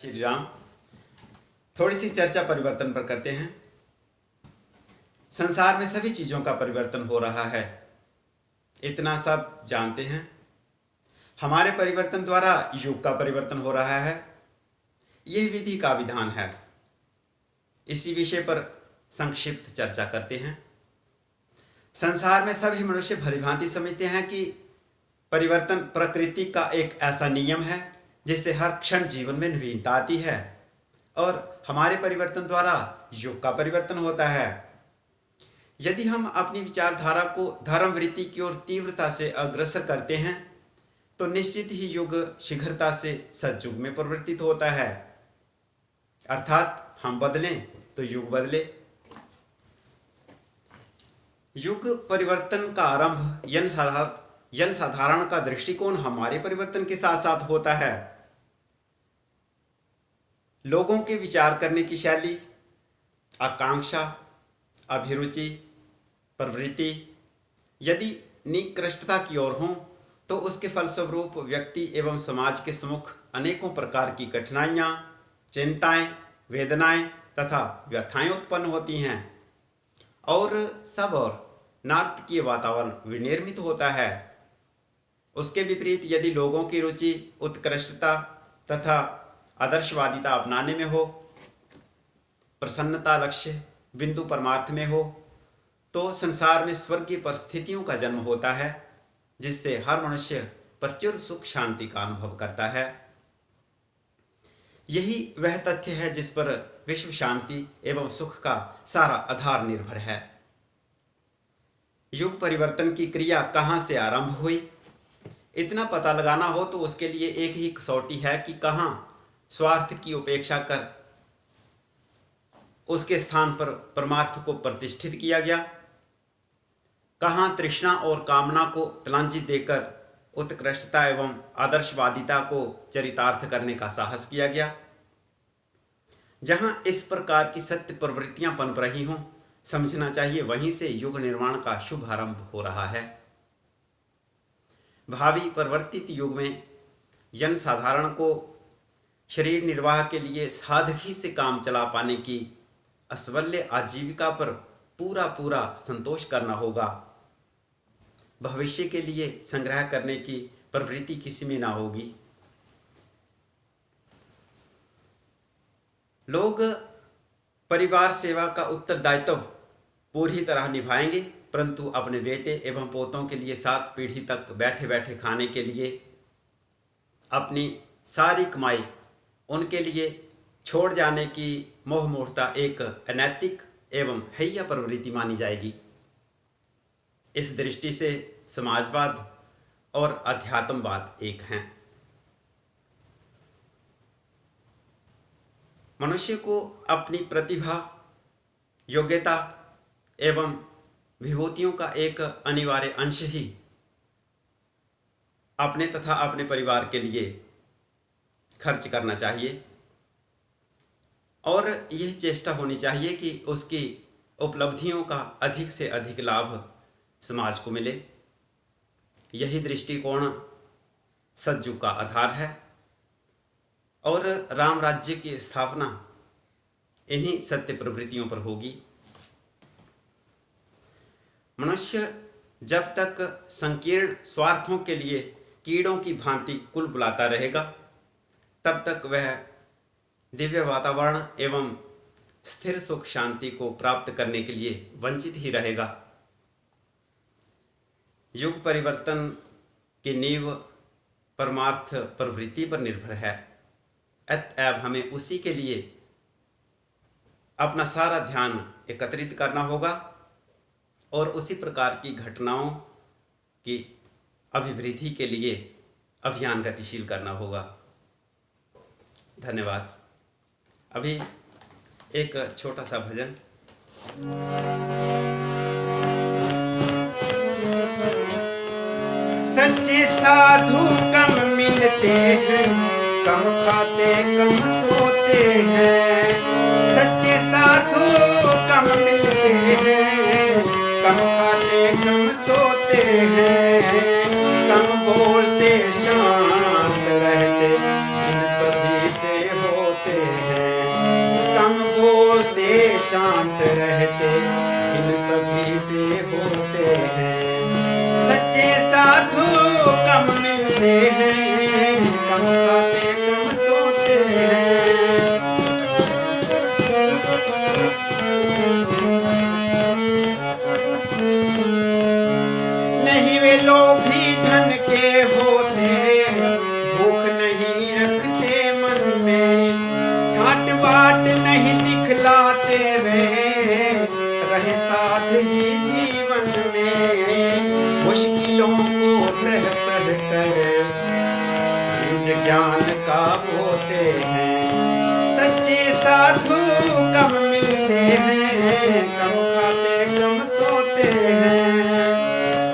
श्री राम। थोड़ी सी चर्चा परिवर्तन पर करते हैं। संसार में सभी चीज़ों का परिवर्तन हो रहा है, इतना सब जानते हैं। हमारे परिवर्तन द्वारा युग का परिवर्तन हो रहा है, यह विधि का विधान है। इसी विषय पर संक्षिप्त चर्चा करते हैं। संसार में सभी मनुष्य भलीभांति समझते हैं कि परिवर्तन प्रकृति का एक ऐसा नियम है जिससे हर क्षण जीवन में नवीनता आती है और हमारे परिवर्तन द्वारा युग का परिवर्तन होता है। यदि हम अपनी विचारधारा को धर्म वृत्ति की ओर तीव्रता से अग्रसर करते हैं तो निश्चित ही युग शीघ्रता से सतयुग में परिवर्तित होता है। अर्थात हम बदलें तो युग बदले। युग परिवर्तन का आरंभ जन साधारण का दृष्टिकोण हमारे परिवर्तन के साथ साथ होता है। लोगों के विचार करने की शैली, आकांक्षा, अभिरुचि, प्रवृत्ति यदि निकृष्टता की ओर हों तो उसके फलस्वरूप व्यक्ति एवं समाज के सम्मुख अनेकों प्रकार की कठिनाइयाँ, चिंताएं, वेदनाएं तथा व्यथाएं उत्पन्न होती हैं और सब और नारकीय वातावरण विनिर्मित होता है। उसके विपरीत यदि लोगों की रुचि उत्कृष्टता तथा आदर्शवादिता अपनाने में हो, प्रसन्नता लक्ष्य बिंदु परमार्थ में हो, तो संसार में स्वर्गीय परिस्थितियों का जन्म होता है जिससे हर मनुष्य प्रचुर सुख शांति का अनुभव करता है। यही वह तथ्य है जिस पर विश्व शांति एवं सुख का सारा आधार निर्भर है। युग परिवर्तन की क्रिया कहाँ से आरंभ हुई, इतना पता लगाना हो तो उसके लिए एक ही कसौटी है कि कहाँ स्वार्थ की उपेक्षा कर उसके स्थान पर परमार्थ को प्रतिष्ठित किया गया, कहाँ तृष्णा और कामना को तिलांजलि देकर उत्कृष्टता एवं आदर्शवादिता को चरितार्थ करने का साहस किया गया। जहाँ इस प्रकार की सत्य प्रवृत्तियां पनप रही हों, समझना चाहिए वहीं से युग निर्माण का शुभ आरंभ हो रहा है। भावी परिवर्तित युग में जन साधारण को शरीर निर्वाह के लिए सादगी से काम चला पाने की असवल्य आजीविका पर पूरा संतोष करना होगा। भविष्य के लिए संग्रह करने की प्रवृत्ति किसी में ना होगी। लोग परिवार सेवा का उत्तरदायित्व पूरी तरह निभाएंगे, परंतु अपने बेटे एवं पोतों के लिए 7 पीढ़ी तक बैठे बैठे खाने के लिए अपनी सारी कमाई उनके लिए छोड़ जाने की मोह मूर्खता एक अनैतिक एवं हैया प्रवृत्ति मानी जाएगी। इस दृष्टि से समाजवाद और अध्यात्मवाद एक हैं। मनुष्य को अपनी प्रतिभा, योग्यता एवं विभूतियों का एक अनिवार्य अंश ही अपने तथा अपने परिवार के लिए खर्च करना चाहिए और यह चेष्टा होनी चाहिए कि उसकी उपलब्धियों का अधिक से अधिक लाभ समाज को मिले। यही दृष्टिकोण सतयुग का आधार है और राम राज्य की स्थापना इन्हीं सत्य प्रवृत्तियों पर होगी। मनुष्य जब तक संकीर्ण स्वार्थों के लिए कीड़ों की भांति कुल बुलाता रहेगा तब तक वह दिव्य वातावरण एवं स्थिर सुख शांति को प्राप्त करने के लिए वंचित ही रहेगा। युग परिवर्तन की नींव परमार्थ प्रवृत्ति पर निर्भर है, अतएव हमें उसी के लिए अपना सारा ध्यान एकत्रित करना होगा और उसी प्रकार की घटनाओं की अभिवृद्धि के लिए अभियान गतिशील करना होगा। धन्यवाद। अभी एक छोटा सा भजन। सच्चे साधु कम मिलते हैं, कम खाते कम सोते हैं। सच्चे साधु कम मिलते हैं, कम खाते कम सोते हैं। कम बोलते शांत रहते, इन सभी से हो होते हैं। कम बोलते शांत रहते इन सभी से होते हैं। सच्चे साधु कम मिलते हैं, कम खाते कम सोते हैं। नहीं वे लोभी धन के होते, भूख नहीं रखते मन में, ठाट बाट नहीं दिखलाते वे, रहे साथ ही जीवन में। मुश्किलों को सह सह कर बीज ज्ञान का बोते हैं। सच्चे साधु कम मिलते हैं, कम खाते कम सोते हैं।